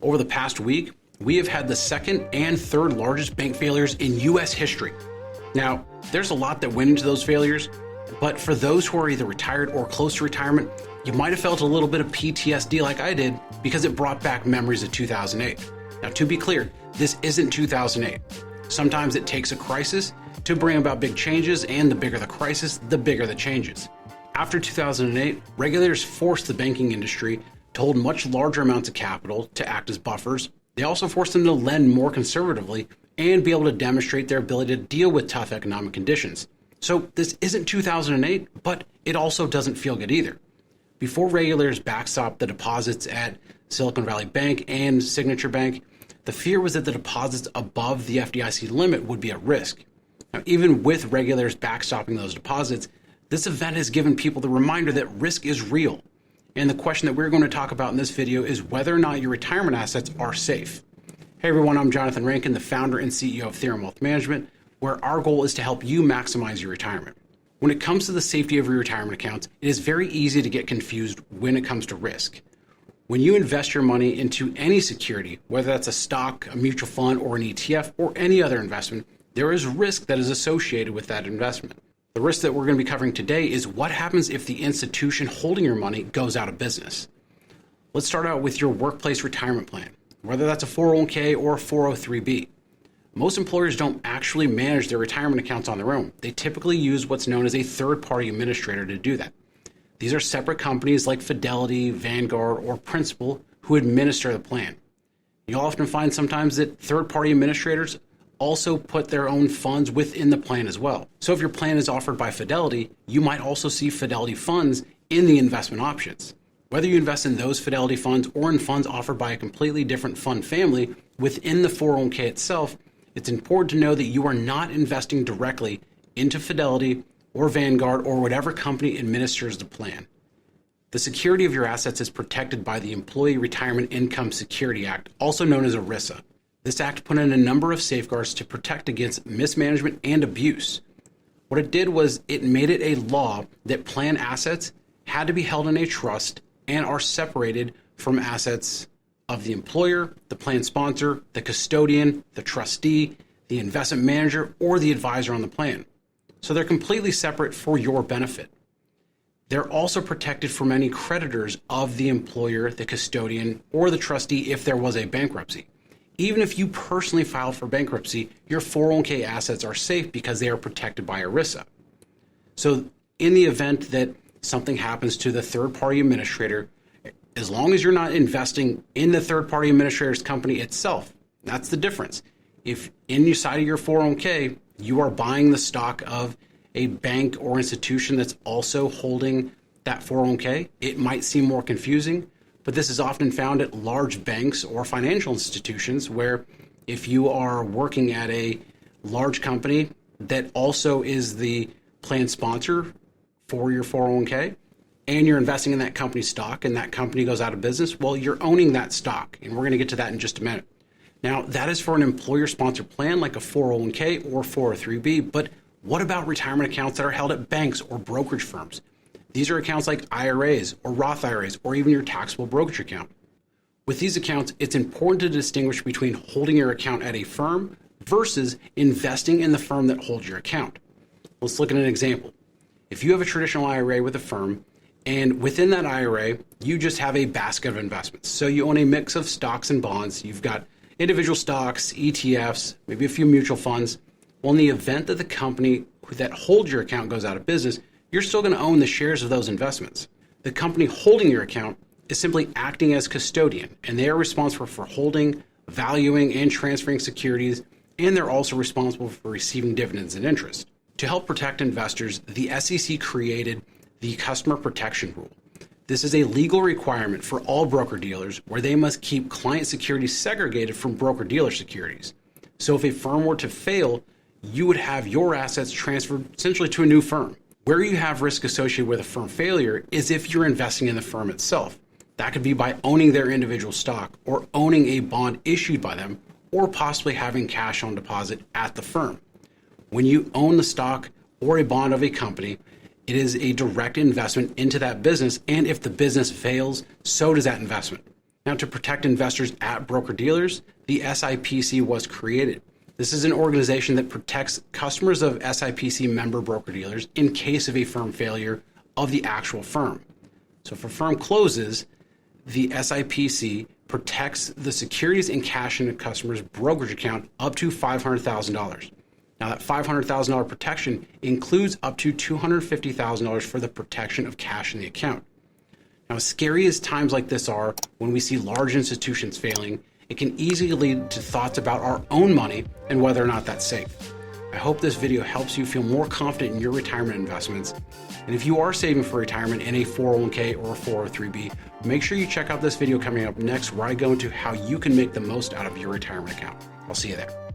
Over the past week, we have had the second and third largest bank failures in U.S. history. Now, there's a lot that went into those failures, but for those who are either retired or close to retirement, you might have felt a little bit of PTSD like I did because it brought back memories of 2008. Now, to be clear, this isn't 2008. Sometimes it takes a crisis to bring about big changes, and the bigger the crisis, the bigger the changes. After 2008, regulators forced the banking industry to hold much larger amounts of capital to act as buffers. They also forced them to lend more conservatively and be able to demonstrate their ability to deal with tough economic conditions. So this isn't 2008, but it also doesn't feel good either. Before regulators backstopped the deposits at Silicon Valley Bank and Signature Bank, the fear was that the deposits above the FDIC limit would be at risk. Now, even with regulators backstopping those deposits, this event has given people the reminder that risk is real. And the question that we're going to talk about in this video is whether or not your retirement assets are safe. Hey everyone, I'm Johnathan Rankin, the founder and CEO of Theorem Wealth Management, where our goal is to help you maximize your retirement. When it comes to the safety of your retirement accounts, it is very easy to get confused when it comes to risk. When you invest your money into any security, whether that's a stock, a mutual fund, or an ETF, or any other investment, there is risk that is associated with that investment. The risk that we're going to be covering today is what happens if the institution holding your money goes out of business. Let's start out with your workplace retirement plan, whether that's a 401k or a 403b. Most employers don't actually manage their retirement accounts on their own. They typically use what's known as a third-party administrator to do that. These are separate companies like Fidelity, Vanguard, or Principal who administer the plan. You'll often find sometimes that third-party administrators also put their own funds within the plan as well. So if your plan is offered by Fidelity, you might also see Fidelity funds in the investment options. Whether you invest in those Fidelity funds or in funds offered by a completely different fund family within the 401k itself, it's important to know that you are not investing directly into Fidelity or Vanguard or whatever company administers the plan. The security of your assets is protected by the Employee Retirement Income Security Act, also known as ERISA. This act put in a number of safeguards to protect against mismanagement and abuse. What it did was it made it a law that plan assets had to be held in a trust and are separated from assets of the employer, the plan sponsor, the custodian, the trustee, the investment manager, or the advisor on the plan. So they're completely separate for your benefit. They're also protected from any creditors of the employer, the custodian, or the trustee if there was a bankruptcy. Even if you personally filed for bankruptcy, your 401k assets are safe because they are protected by ERISA. So in the event that something happens to the third-party administrator, as long as you're not investing in the third-party administrator's company itself, that's the difference. If inside of your 401k, you are buying the stock of a bank or institution that's also holding that 401k, it might seem more confusing. But this is often found at large banks or financial institutions where if you are working at a large company that also is the plan sponsor for your 401k and you're investing in that company's stock and that company goes out of business, well, you're owning that stock. And we're going to get to that in just a minute. Now, that is for an employer-sponsored plan like a 401k or 403b, but what about retirement accounts that are held at banks or brokerage firms? These are accounts like IRAs or Roth IRAs or even your taxable brokerage account. With these accounts, it's important to distinguish between holding your account at a firm versus investing in the firm that holds your account. Let's look at an example. If you have a traditional IRA with a firm, and within that IRA, you just have a basket of investments. So you own a mix of stocks and bonds. You've got individual stocks, ETFs, maybe a few mutual funds. Well, in the event that the company that holds your account goes out of business, you're still going to own the shares of those investments. The company holding your account is simply acting as custodian, and they are responsible for holding, valuing, and transferring securities, and they're also responsible for receiving dividends and interest. To help protect investors, the SEC created the Customer Protection Rule. This is a legal requirement for all broker-dealers where they must keep client securities segregated from broker-dealer securities. So if a firm were to fail, you would have your assets transferred essentially to a new firm. Where you have risk associated with a firm failure is if you're investing in the firm itself. That could be by owning their individual stock or owning a bond issued by them or possibly having cash on deposit at the firm. When you own the stock or a bond of a company, it is a direct investment into that business, and if the business fails, so does that investment. Now, to protect investors at broker-dealers, the SIPC was created. This is an organization that protects customers of SIPC member broker-dealers in case of a firm failure of the actual firm. So if a firm closes, the SIPC protects the securities and cash in a customer's brokerage account up to $500,000. Now, that $500,000 protection includes up to $250,000 for the protection of cash in the account. Now, as scary as times like this are, when we see large institutions failing, it can easily lead to thoughts about our own money and whether or not that's safe. I hope this video helps you feel more confident in your retirement investments. And if you are saving for retirement in a 401k or a 403b, make sure you check out this video coming up next, where I go into how you can make the most out of your retirement account. I'll see you there.